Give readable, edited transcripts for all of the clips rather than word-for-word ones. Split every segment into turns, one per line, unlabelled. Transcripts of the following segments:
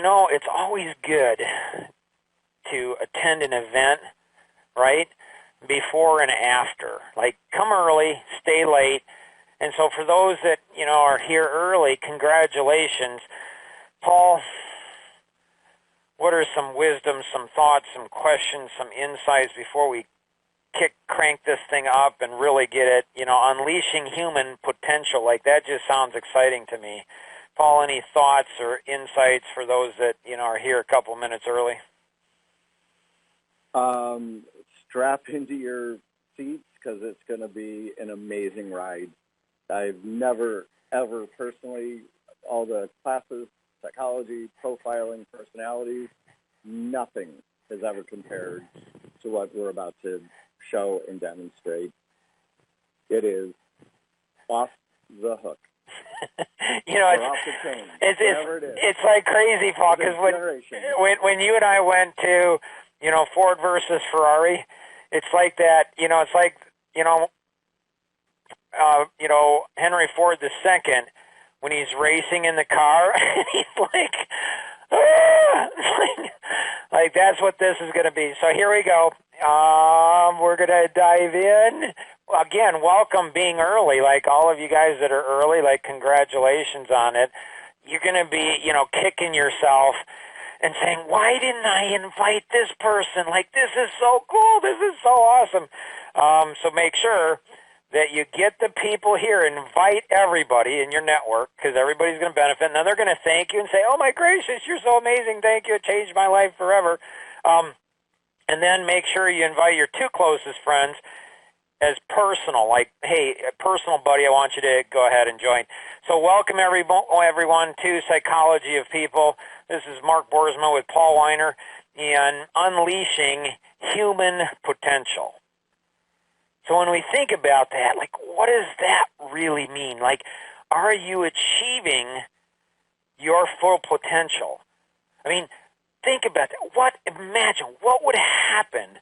it's always good to attend an event, right, before and after. Like, come early, stay late. And so for those that, are here early, congratulations. Paul, what are some wisdom, some thoughts, some questions, some insights before we crank this thing up and really get it, unleashing human potential? Like, that just sounds exciting to me. Paul, any thoughts or insights for those that, are here a couple minutes early?
Strap into your seats because it's going to be an amazing ride. I've never, ever personally, all the classes, psychology, profiling, personalities, nothing has ever compared to what we're about to show and demonstrate. It is off the hook. Off the chain,
it's like crazy, Paul, because when you and I went to, Ford versus Ferrari, it's like that, it's like, Henry Ford II, when he's racing in the car, and he's like, like that's what this is going to be. So here we go. We're going to dive in. Again, welcome being early. Like all of you guys that are early, like congratulations on it. You're going to be, kicking yourself and saying, why didn't I invite this person? Like, this is so cool. This is so awesome. So make sure that you get the people here, invite everybody in your network because everybody's going to benefit. And then they're going to thank you and say, oh, my gracious, you're so amazing. Thank you. It changed my life forever. And then make sure you invite your two closest friends as personal, like, hey, personal buddy, I want you to go ahead and join. So welcome everyone to Psychology of People. This is Mark Boersma with Paul Weiner and Unleashing Human Potential. So when we think about that, like, what does that really mean? Like, are you achieving your full potential? I mean, think about that. Imagine what would happen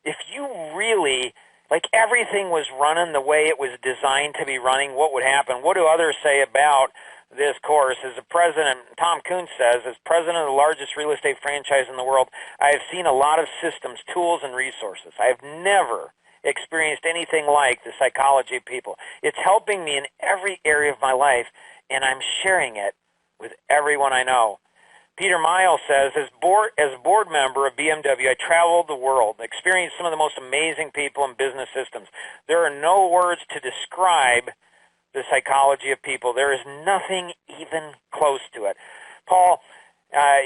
if you really, like, everything was running the way it was designed to be running. What would happen? What do others say about this course? As the president, Tom Kuhn says, as president of the largest real estate franchise in the world, I have seen a lot of systems, tools, and resources. I have never experienced anything like the Psychology of People. It's helping me in every area of my life, and I'm sharing it with everyone I know. Peter Miles says, as a board member of BMW, I traveled the world, experienced some of the most amazing people and business systems. There are no words to describe the Psychology of People. There is nothing even close to it. Paul,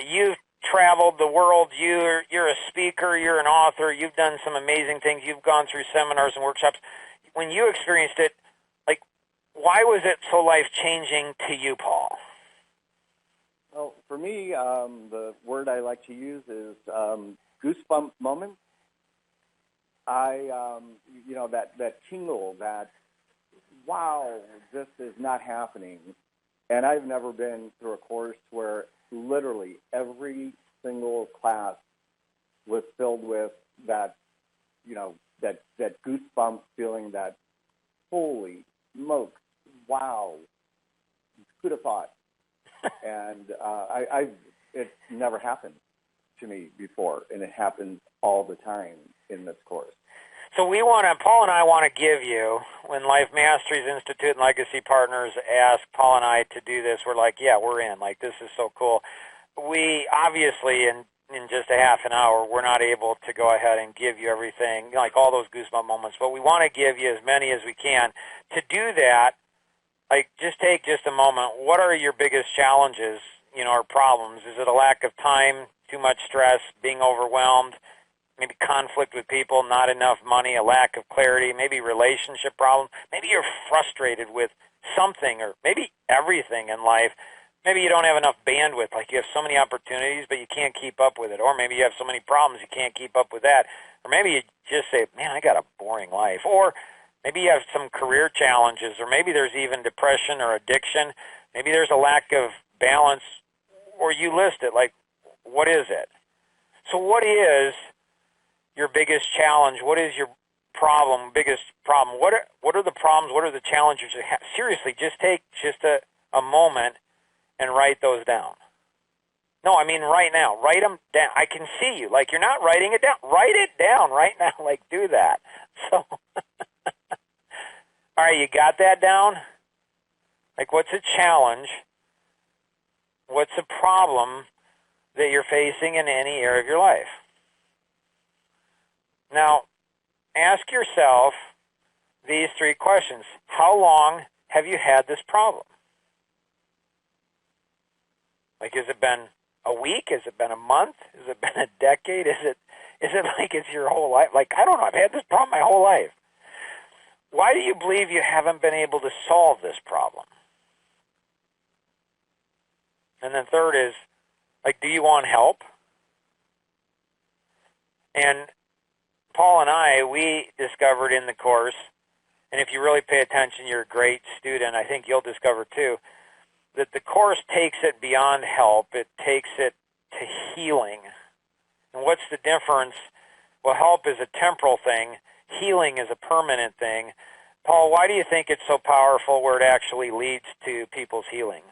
you've traveled the world. You're a speaker. You're an author. You've done some amazing things. You've gone through seminars and workshops. When you experienced it, like, why was it so life-changing to you, Paul?
Well, for me, the word I like to use is goosebump moments. That tingle, that, wow, this is not happening. And I've never been through a course where literally every single class was filled with that, that goosebump feeling, that, holy smokes, wow, who'd have thought? And it's never happened to me before, and it happens all the time in this course.
So Paul and I want to give you, when Life Masteries Institute and Legacy Partners ask Paul and I to do this, we're like, yeah, we're in. Like, this is so cool. We obviously, in just a half an hour, we're not able to go ahead and give you everything, like all those goosebump moments, but we want to give you as many as we can. To do that, like, just take just a moment. What are your biggest challenges, or problems? Is it a lack of time, too much stress, being overwhelmed, maybe conflict with people, not enough money, a lack of clarity, maybe relationship problem? Maybe you're frustrated with something or maybe everything in life. Maybe you don't have enough bandwidth, like you have so many opportunities, but you can't keep up with it. Or maybe you have so many problems, you can't keep up with that. Or maybe you just say, man, I got a boring life. Or maybe you have some career challenges, or maybe there's even depression or addiction. Maybe there's a lack of balance, or you list it, like, what is it? So what is your biggest challenge? What is your biggest problem? What are the problems? What are the challenges you have? Seriously, just take just a moment and write those down. No, I mean right now. Write them down. I can see you. Like you're not writing it down. Write it down right now. Like do that. So, all right, you got that down? Like what's a challenge? What's a problem that you're facing in any area of your life? Now, ask yourself these three questions. How long have you had this problem? Like, has it been a week? Has it been a month? Has it been a decade? Is it like it's your whole life? Like, I don't know. I've had this problem my whole life. Why do you believe you haven't been able to solve this problem? And then third is, like, do you want help? And Paul and I, we discovered in the course, and if you really pay attention, you're a great student, I think you'll discover too, that the course takes it beyond help. It takes it to healing. And what's the difference? Well, help is a temporal thing. Healing is a permanent thing. Paul, why do you think it's so powerful where it actually leads to people's healing?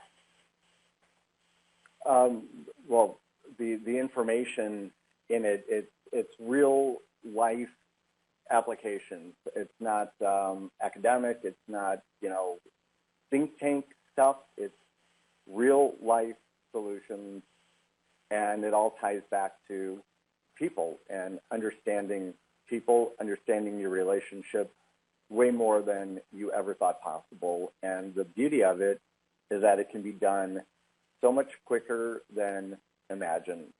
Well, the information in it's real life applications. It's not academic. It's not think tank stuff. It's real life solutions, and it all ties back to people and understanding people, understanding your relationship way more than you ever thought possible. And the beauty of it is that it can be done so much quicker than imagined.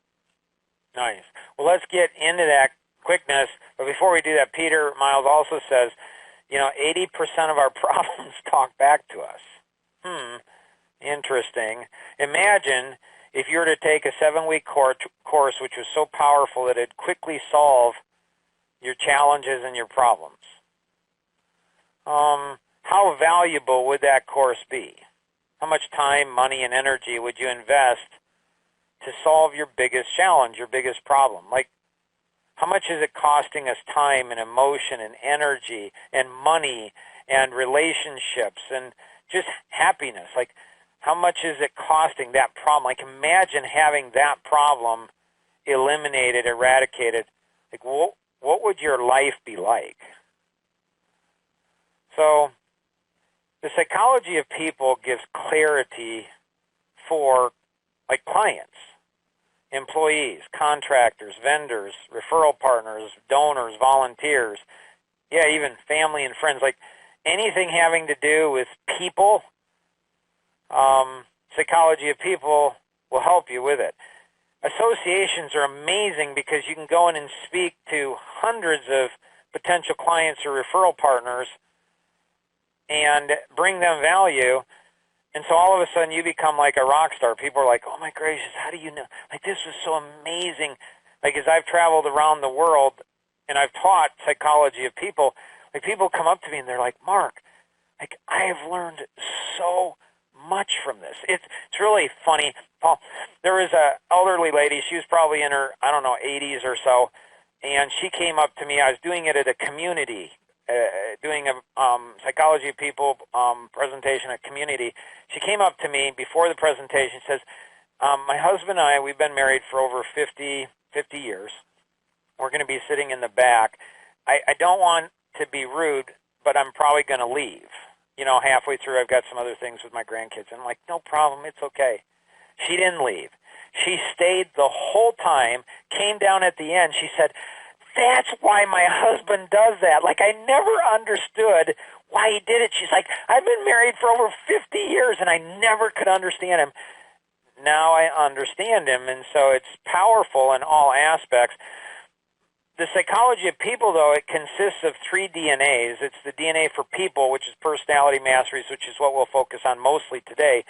Nice. Well, let's get into that quickness. But before we do that, Peter Miles also says, 80% of our problems talk back to us. Interesting. Imagine if you were to take a 7-week course which was so powerful that it'd quickly solve your challenges and your problems. How valuable would that course be? How much time, money, and energy would you invest to solve your biggest challenge, your biggest problem? Like, how much is it costing us time and emotion and energy and money and relationships and just happiness? Like, how much is it costing that problem? Like, imagine having that problem eliminated, eradicated. Like, what would your life be like? So, the psychology of people gives clarity for, like, clients, employees, contractors, vendors, referral partners, donors, volunteers, even family and friends. Like, anything having to do with people, psychology of people will help you with it. Associations are amazing because you can go in and speak to hundreds of potential clients or referral partners and bring them value. And so all of a sudden you become like a rock star. People are like, oh my gracious, how do you know? Like, this was so amazing. Like, as I've traveled around the world and I've taught psychology of people, like, people come up to me and they're like, Mark, like, I have learned so much from this. It's really funny, Paul. There was a elderly lady. She was probably in her, 80s or so. And she came up to me. I was doing it at a community, doing a psychology of people presentation at community. She came up to me before the presentation. Says, my husband and I, we've been married for over 50 years. We're going to be sitting in the back. I don't want to be rude, but I'm probably going to leave. Halfway through, I've got some other things with my grandkids. And I'm like, no problem, it's okay. She didn't leave. She stayed the whole time, came down at the end. She said, that's why my husband does that. Like, I never understood why he did it. She's like, I've been married for over 50 years, and I never could understand him. Now I understand him, and so it's powerful in all aspects. The psychology of people, though, it consists of 3 DNAs. It's the DNA for people, which is personality masteries, which is what we'll focus on mostly today.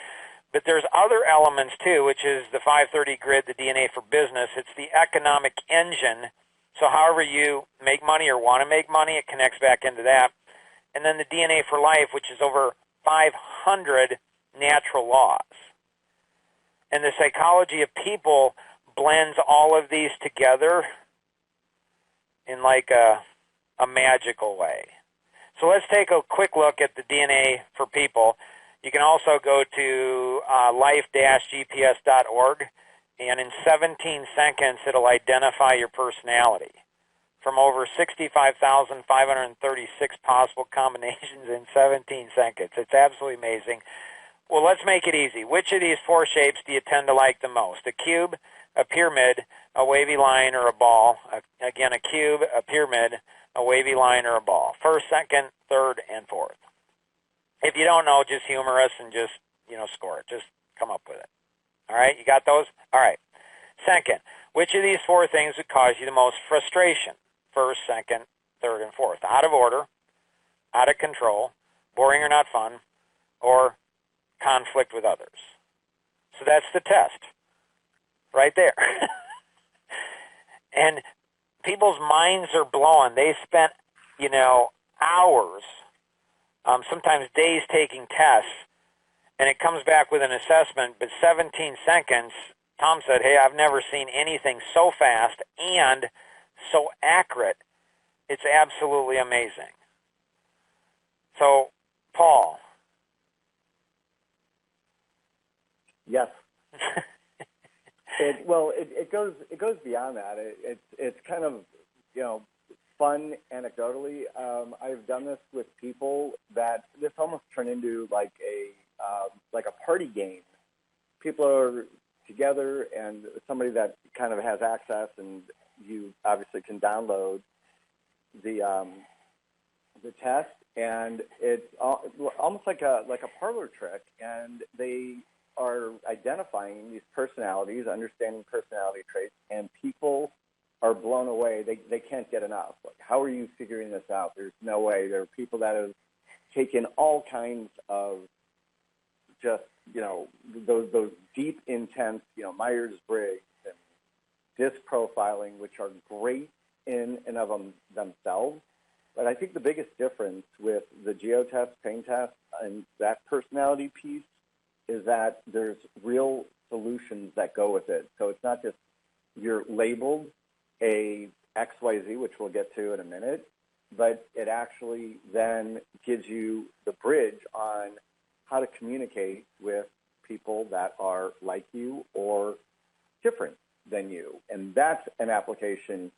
But there's other elements, too, which is the 530 grid, the DNA for business. It's the economic engine. So however you make money or want to make money, it connects back into that. And then the DNA for life, which is over 500 natural laws. And the psychology of people blends all of these together in like a magical way. So let's take a quick look at the DNA for people. You can also go to life-gps.org And in 17 seconds, it'll identify your personality from over 65,536 possible combinations in 17 seconds. It's absolutely amazing. Well, let's make it easy. Which of these four shapes do you tend to like the most? A cube, a pyramid, a wavy line, or a ball? Again, a cube, a pyramid, a wavy line, or a ball. First, second, third, and fourth. If you don't know, just humor us and just, score it. Just come up with it. All right, you got those? All right. Second, which of these four things would cause you the most frustration? First, second, third, and fourth. Out of order, out of control, boring or not fun, or conflict with others. So that's the test right there. And people's minds are blown. They spent, hours, sometimes days taking tests, and it comes back with an assessment, but 17 seconds, Tom said, hey, I've never seen anything so fast and so accurate. It's absolutely amazing. So, Paul.
Yes. It goes beyond that. It's kind of, fun anecdotally. I've done this with people that this almost turned into like a party game. People are together, and somebody that kind of has access, and you obviously can download the test, and it's almost like a parlor trick, and they are identifying these personalities, understanding personality traits, and people are blown away. They can't get enough. Like, how are you figuring this out? There's no way. There are people that have taken all kinds of just, those deep, intense, Myers-Briggs and disc profiling, which are great in and of themselves. But I think the biggest difference with the geotest, pain test, and that personality piece is that there's real solutions that go with it. So it's not just you're labeled a XYZ, which we'll get to in a minute, but it actually then gives you the bridge on how to communicate with people that are like you or different than you. And that's an application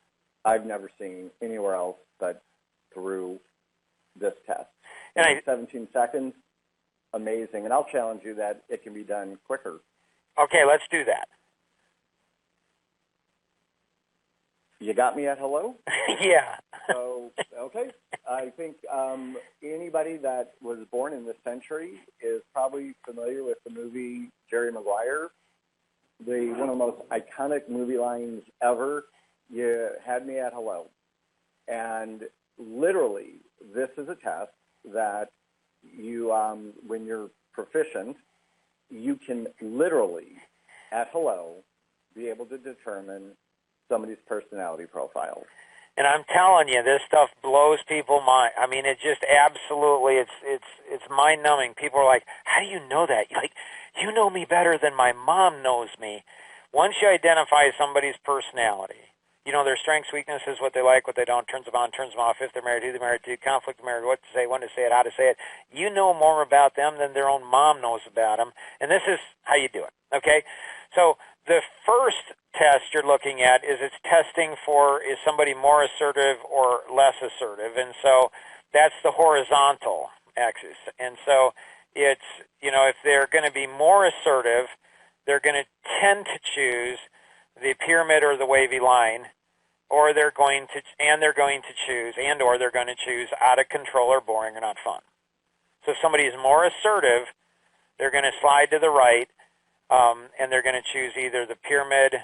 I've never seen anywhere else but through this test. And in 17 seconds, amazing. And I'll challenge you that it can be done quicker.
Okay, let's do that.
You got me at hello?
Yeah.
So, okay. I think anybody that was born in this century is probably familiar with the movie Jerry Maguire. One of the most iconic movie lines ever, you had me at hello. And literally, this is a test that you, when you're proficient, you can literally, at hello, be able to determine somebody's personality profile.
And I'm telling you, this stuff blows people's mind. I mean, it just absolutely, it's mind-numbing. People are like, how do you know that? Like, you know me better than my mom knows me. Once you identify somebody's personality, their strengths, weaknesses, what they like, what they don't, turns them on, turns them off, if they're married, who they're married to, conflict married, what to say, when to say it, how to say it. You know more about them than their own mom knows about them. And this is how you do it, okay? So the first test you're looking at is it's testing for, is somebody more assertive or less assertive? And so that's the horizontal axis. And so it's, if they're going to be more assertive, they're going to tend to choose the pyramid or the wavy line, or they're going to choose out of control or boring or not fun. So if somebody is more assertive, they're going to slide to the right, and they're going to choose either the pyramid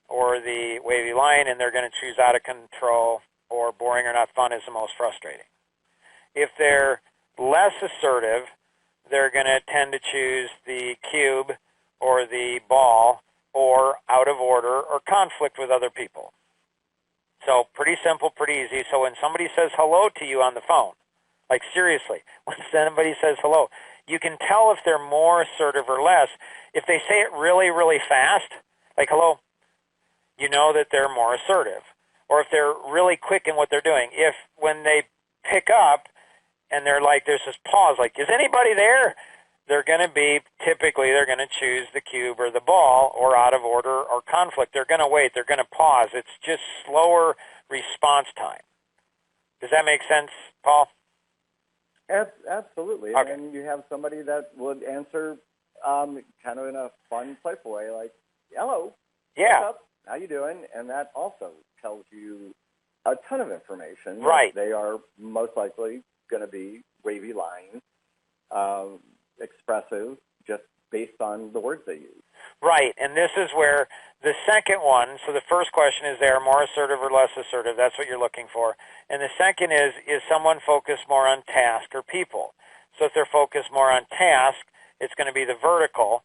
or the wavy line, and they're going to choose out of control or boring or not fun is the most frustrating. If they're less assertive, they're going to tend to choose the cube or the ball or out of order or conflict with other people. So pretty simple, pretty easy. So when somebody says hello to you on the phone, like seriously, when somebody says hello, you can tell if they're more assertive or less. If they say it really, really fast, like hello, you know that they're more assertive. Or if they're really quick in what they're doing. If when they pick up and they're like, there's this pause, like, is anybody there? they're going to be, typically they're going to choose the cube or the ball, or out of order or conflict. They're going to wait. They're going to pause. It's just slower response time. Does that make sense, Paul?
Absolutely.
Okay.
And you have somebody that would answer kind of in a fun, playful way, like, hello,
Yeah.
what's up? How you doing? And that also tells you a ton of information.
Right.
They are most likely going to be wavy lines, expressive, just based on the words they use.
Right, and this is where the second one, so the first question is, they are more assertive or less assertive. That's what you're looking for. And the second is someone focused more on task or people? So if they're focused more on task, it's going to be the vertical.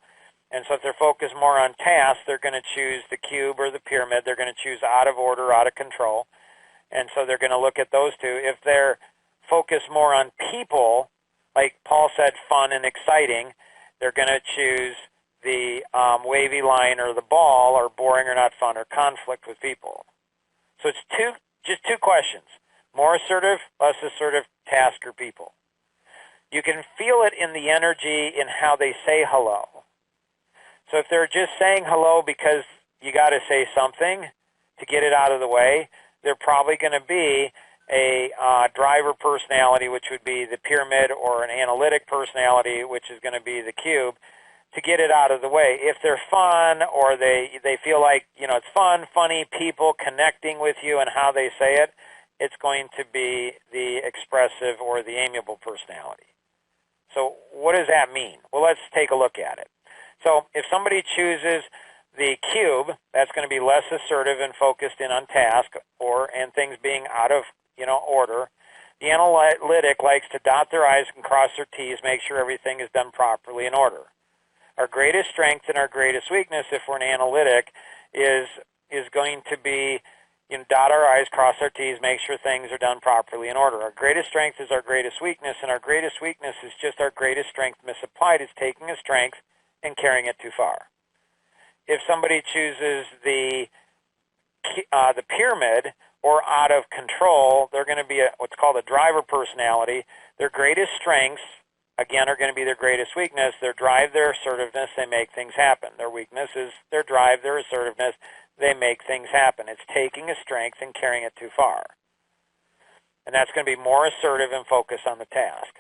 And so if they're focused more on task, they're going to choose the cube or the pyramid. They're going to choose out of order, out of control. And so they're going to look at those two. If they're focused more on people, like Paul said, fun and exciting, they're going to choose the wavy line or the ball, or boring or not fun, or conflict with people. So it's just two questions: more assertive, less assertive, task or people. You can feel it in the energy in how they say hello. So if they're just saying hello because you got to say something to get it out of the way, they're probably going to be a driver personality, which would be the pyramid, or an analytic personality, which is going to be the cube, to get it out of the way. If they're fun, or they feel like, it's fun, funny, people connecting with you and how they say it, it's going to be the expressive or the amiable personality. So what does that mean? Well, let's take a look at it. So if somebody chooses the cube, that's going to be less assertive and focused in on task and things being out of order. The analytic likes to dot their I's and cross their T's, make sure everything is done properly in order. Our greatest strength and our greatest weakness, if we're an analytic, is going to be dot our I's, cross our T's, make sure things are done properly in order. Our greatest strength is our greatest weakness, and our greatest weakness is just our greatest strength misapplied. It's taking a strength and carrying it too far. If somebody chooses the pyramid, or out of control, they're going to be what's called a driver personality. Their greatest strengths, again, are going to be their greatest weakness. Their drive, their assertiveness, they make things happen. Their weakness is their drive, their assertiveness, they make things happen. It's taking a strength and carrying it too far. And that's going to be more assertive and focused on the task.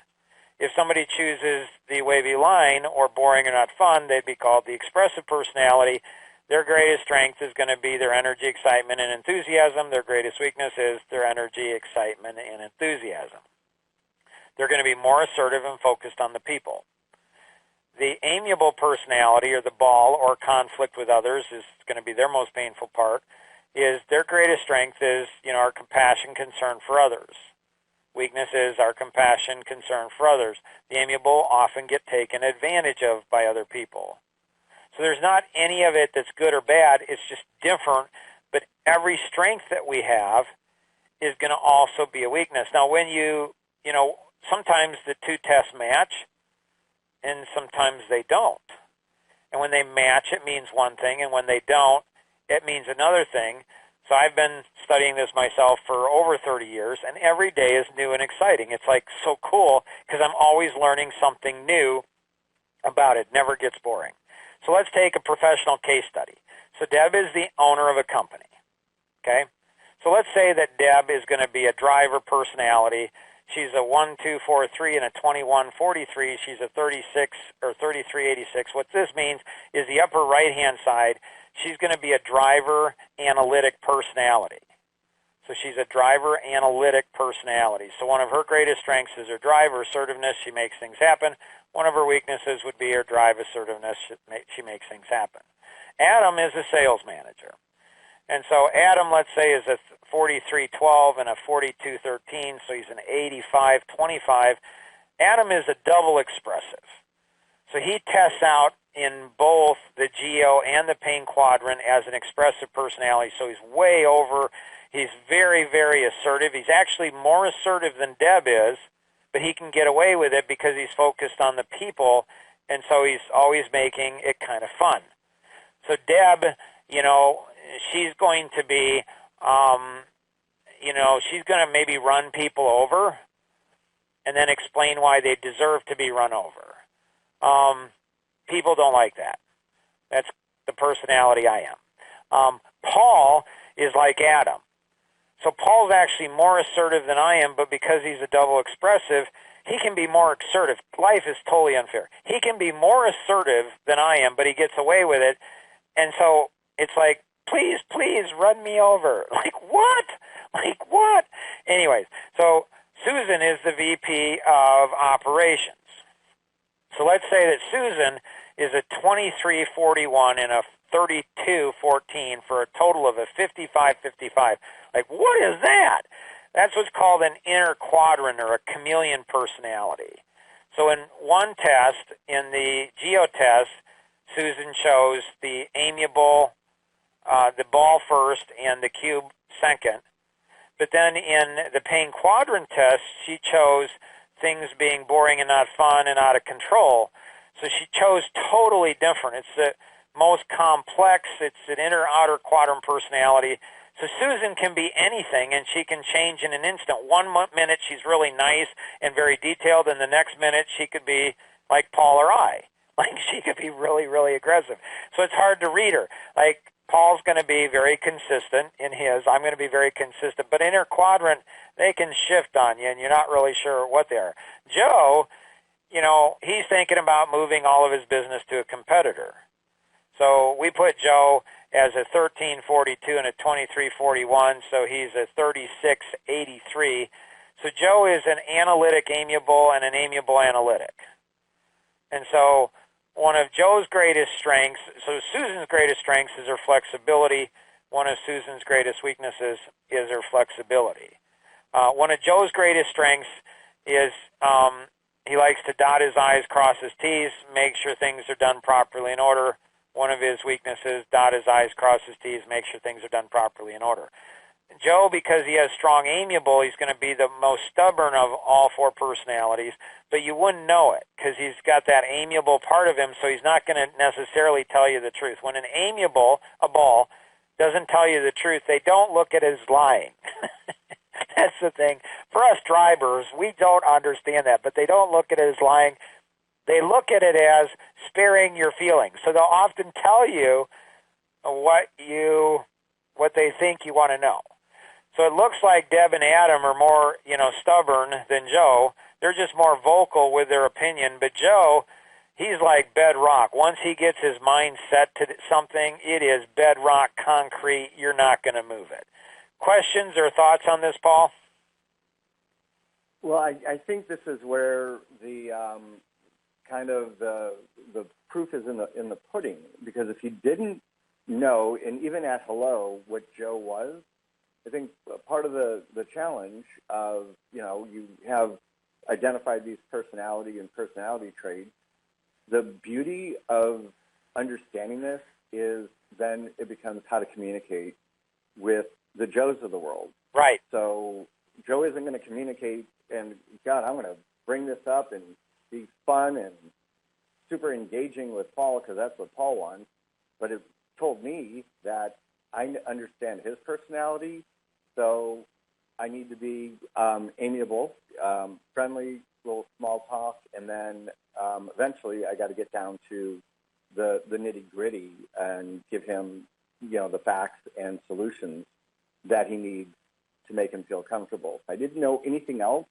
If somebody chooses the wavy line, or boring or not fun, they'd be called the expressive personality. Their greatest strength is going to be their energy, excitement, and enthusiasm. Their greatest weakness is their energy, excitement, and enthusiasm. They're going to be more assertive and focused on the people. The amiable personality, or the ball, or conflict with others, is going to be their most painful part. Is their greatest strength is, our compassion, concern for others. Weakness is our compassion, concern for others. The amiable often get taken advantage of by other people. So there's not any of it that's good or bad. It's just different. But every strength that we have is going to also be a weakness. Now, when sometimes the two tests match, and sometimes they don't. And when they match, it means one thing, and when they don't, it means another thing. So I've been studying this myself for over 30 years, and every day is new and exciting. It's like so cool, because I'm always learning something new about it. It never gets boring. So let's take a professional case study. So Deb is the owner of a company, okay? So let's say that Deb is going to be a driver personality. She's a 1243 and a 2143. She's a 36 or 3386. What this means is the upper right-hand side, she's going to be a driver analytic personality. So she's a driver analytic personality. So one of her greatest strengths is her drive, her assertiveness. She makes things happen. One of her weaknesses would be her drive, assertiveness. She makes things happen. Adam is a sales manager. And so Adam, let's say, is a 4312 and a 4213, so he's an 8525. Adam is a double expressive. So he tests out in both the geo and the pain quadrant as an expressive personality, so he's way over. He's very, very assertive. He's actually more assertive than Deb is, but he can get away with it because he's focused on the people, and so he's always making it kind of fun. So Deb, she's going to be, she's going to maybe run people over and then explain why they deserve to be run over. People don't like that. That's the personality I am. Paul is like Adam. So Paul's actually more assertive than I am, but because he's a double expressive, he can be more assertive. Life is totally unfair. He can be more assertive than I am, but he gets away with it. And so it's like, please, please run me over. Like what? Like what? Anyways, so Susan is the VP of operations. So let's say that Susan is a 2341 and a 3214 for a total of a 5555. Like, what is that? That's what's called an inner quadrant or a chameleon personality. So in one test, in the geo test, Susan chose the amiable, the ball first and the cube second. But then in the pain quadrant test, she chose things being boring and not fun and out of control. So she chose totally different. It's the most complex. It's an inner-outer quadrant personality. So Susan can be anything, and she can change in an instant. One minute she's really nice and very detailed, and the next minute she could be like Paul or I. Like she could be really, really aggressive. So it's hard to read her. Like Paul's going to be very consistent in his. I'm going to be very consistent. But inner quadrant, they can shift on you, and you're not really sure what they are. Joe, you know, he's thinking about moving all of his business to a competitor. So we put Joe as a 1342 and a 2341, so he's a 3683. So Joe is an analytic amiable and an amiable analytic. And so one of Joe's greatest strengths, so Susan's greatest strengths is her flexibility. One of Susan's greatest weaknesses is her flexibility. One of Joe's greatest strengths is he likes to dot his I's, cross his T's, make sure things are done properly in order. One of his weaknesses, dot his I's, cross his T's, make sure things are done properly in order. Joe, because he has strong amiable, he's going to be the most stubborn of all four personalities, but you wouldn't know it because he's got that amiable part of him, so he's not going to necessarily tell you the truth. When an amiable, a ball, doesn't tell you the truth, they don't look at it as lying. That's the thing. For us drivers, we don't understand that, but they don't look at it as lying. They look at it as sparing your feelings. So they'll often tell you what they think you want to know. So it looks like Deb and Adam are more, stubborn than Joe. They're just more vocal with their opinion. But Joe, he's like bedrock. Once he gets his mind set to something, it is bedrock, concrete. You're not going to move it. Questions or thoughts on this, Paul?
Well, I think this is where the kind of the proof is in the pudding, because if you didn't know, and even at hello, what Joe was, I think part of the challenge of, you have identified these personality and personality traits. The beauty of understanding this is then it becomes how to communicate with the Joes of the world.
Right.
So Joe isn't going to communicate and, God, I'm going to bring this up and be fun and super engaging with Paul because that's what Paul wants. But it told me that I understand his personality, so I need to be amiable, friendly, little small talk, and then eventually I got to get down to the nitty-gritty and give him, the facts and solutions that he needs to make him feel comfortable. If I didn't know anything else,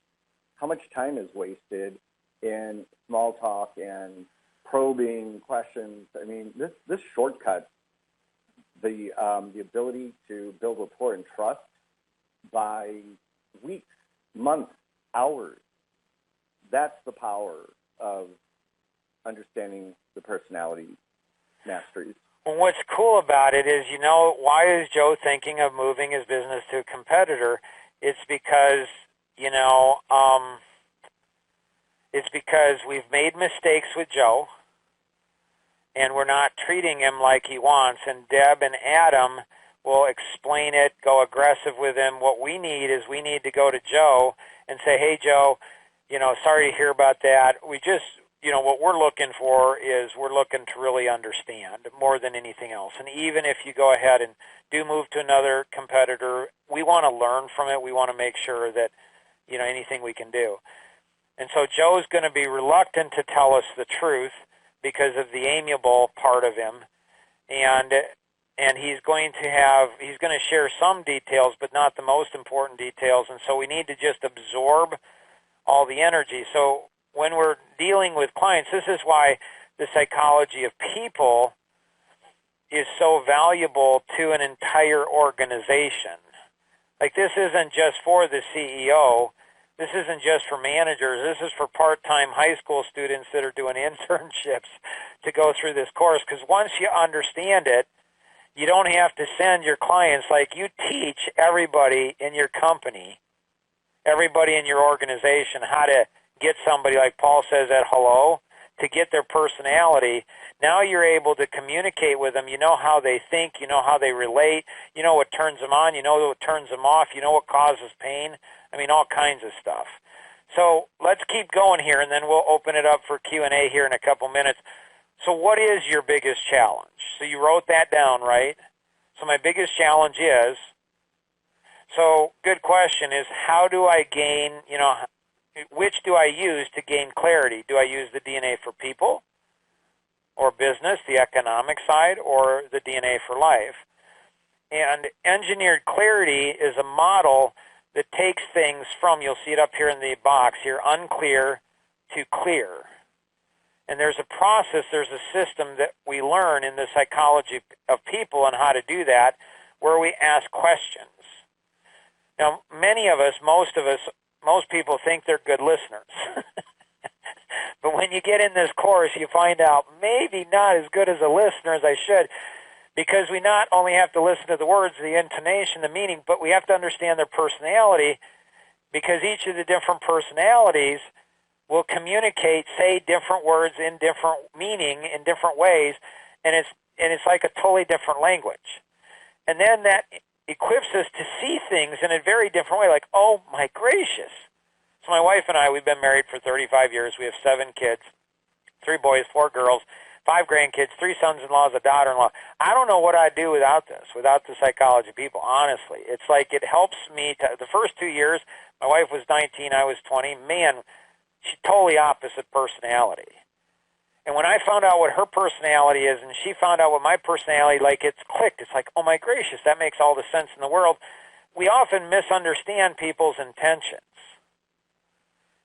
how much time is wasted in small talk and probing questions? I mean, this shortcuts the ability to build rapport and trust by weeks, months, hours. That's the power of understanding the personality masteries.
Well, what's cool about it is, why is Joe thinking of moving his business to a competitor? It's because, we've made mistakes with Joe, and we're not treating him like he wants. And Deb and Adam will explain it, go aggressive with him. What we need is we need to go to Joe and say, hey, Joe, sorry to hear about that. We just, what we're looking for is we're looking to really understand more than anything else. And even if you go ahead and do move to another competitor, we want to learn from it. We want to make sure that, anything we can do. And so Joe's going to be reluctant to tell us the truth because of the amiable part of him. And he's going to share some details, but not the most important details. And so we need to just absorb all the energy. So when we're dealing with clients, this is why the psychology of people is so valuable to an entire organization. Like, this isn't just for the CEO. This isn't just for managers. This is for part-time high school students that are doing internships to go through this course. Because once you understand it, you don't have to send your clients, like, you teach everybody in your company, everybody in your organization, how to get somebody, like Paul says at Hello, to get their personality. Now you're able to communicate with them. You know how they think. You know how they relate. You know what turns them on. You know what turns them off. You know what causes pain. I mean, all kinds of stuff. So let's keep going here, and then we'll open it up for Q&A here in a couple minutes. So what is your biggest challenge? So you wrote that down, right? So my biggest challenge is, so good question is, how do I gain, which do I use to gain clarity? Do I use the DNA for people or business, the economic side, or the DNA for life? And engineered clarity is a model that takes things from, you'll see it up here in the box here, unclear to clear. And there's a process, there's a system that we learn in the psychology of people and how to do that, where we ask questions. Now, many of us, most people think they're good listeners. But when you get in this course, you find out maybe not as good as a listener as I should, because we not only have to listen to the words, the intonation, the meaning, but we have to understand their personality, because each of the different personalities will communicate, say different words in different meaning in different ways, and it's like a totally different language. And then that equips us to see things in a very different way, like, oh my gracious. So my wife and I, we've been married for 35 years. We have 7 kids, 3 boys, 4 girls, 5 grandkids, 3 sons-in-laws, a daughter-in-law. I don't know what I'd do without this, without the psychology of people, honestly. It's like it helps me to, the first 2 years, my wife was 19, I was 20. Man, she's totally opposite personality. And when I found out what her personality is and she found out what my personality, like, it's clicked. It's like, oh my gracious, that makes all the sense in the world. We often misunderstand people's intentions.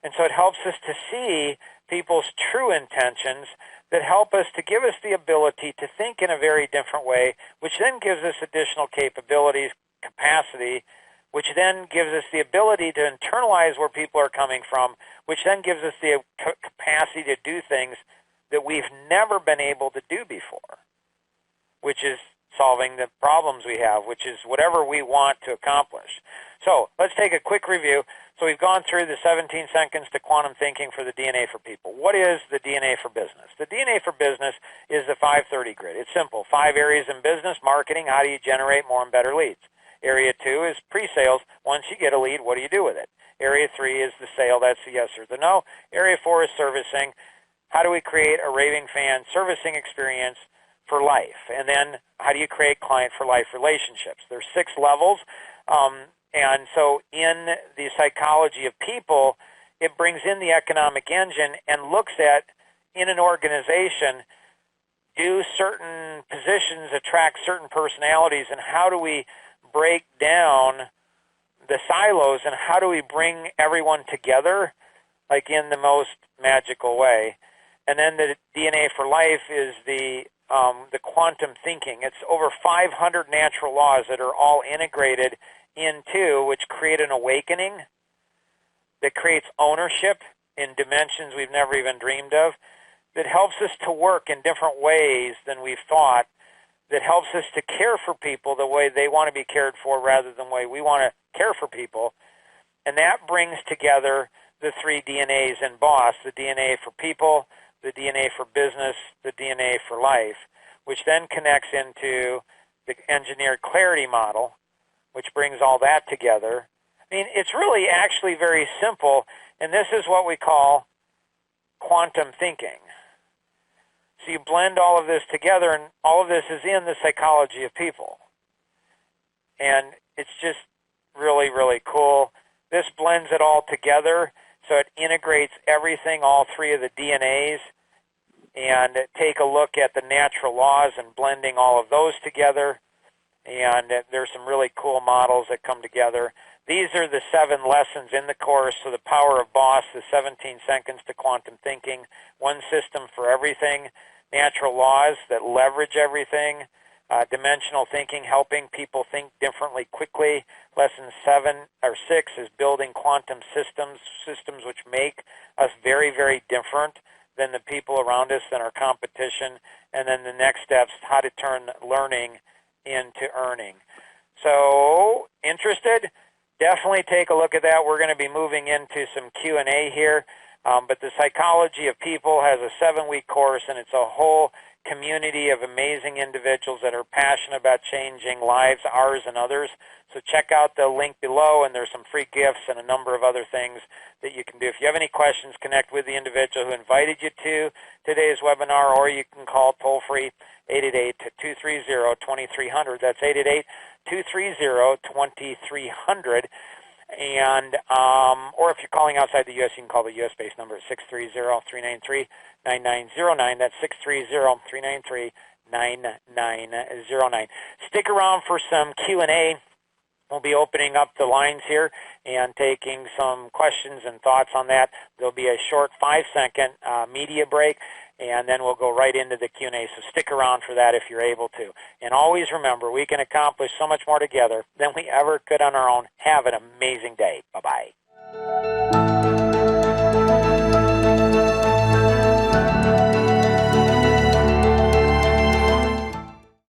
And so it helps us to see people's true intentions that help us to give us the ability to think in a very different way, which then gives us additional capabilities, capacity, which then gives us the ability to internalize where people are coming from, which then gives us the capacity to do things that we've never been able to do before, which is solving the problems we have, which is whatever we want to accomplish. So let's take a quick review. So we've gone through the 17 seconds to quantum thinking for the DNA for people. What is the DNA for business? The DNA for business is the 530 grid. It's simple. 5 areas in business: marketing, how do you generate more and better leads? Area 2 is pre-sales. Once you get a lead, what do you do with it? Area 3 is the sale. That's the yes or the no. Area 4 is servicing. How do we create a raving fan servicing experience for life? And then how do you create client for life relationships? There's 6 levels. And so in the psychology of people, it brings in the economic engine and looks at, in an organization, do certain positions attract certain personalities, and how do we break down the silos, and how do we bring everyone together, like, in the most magical way? And then the DNA for life is the quantum thinking. It's over 500 natural laws that are all integrated into, which create an awakening that creates ownership in dimensions we've never even dreamed of, that helps us to work in different ways than we've thought, that helps us to care for people the way they want to be cared for rather than the way we want to care for people. And that brings together the 3 DNAs in BOSS, the DNA for people, the DNA for business, the DNA for life, which then connects into the engineered clarity model, which brings all that together. I mean, it's really actually very simple, and this is what we call quantum thinking. So you blend all of this together, and all of this is in the psychology of people. And it's just really, really cool. This blends it all together. So it integrates everything, all three of the DNAs, and take a look at the natural laws and blending all of those together. And there's some really cool models that come together. These are the 7 lessons in the course. So the power of BOSS, the 17 seconds to quantum thinking, one system for everything, natural laws that leverage everything, dimensional thinking, helping people think differently quickly. Lesson 6 is building quantum systems which make us very, very different than the people around us, than our competition. And then the next steps, how to turn learning into earning. So, interested? Definitely take a look at that. We're going to be moving into some Q&A here. But the Psychology of People has a 7-week course, and it's a whole community of amazing individuals that are passionate about changing lives, ours and others. So check out the link below, and there's some free gifts and a number of other things that you can do. If you have any questions, connect with the individual who invited you to today's webinar, or you can call toll-free 888-230-2300. That's 888-230-2300. And or if you're calling outside the U.S., you can call the U.S.-based number at 630-393-9909. That's 630-393-9909. Stick around for some Q&A. We'll be opening up the lines here and taking some questions and thoughts on that. There'll be a short 5-second media break, and then we'll go right into the Q&A. So stick around for that if you're able to. And always remember, we can accomplish so much more together than we ever could on our own. Have an amazing day. Bye-bye.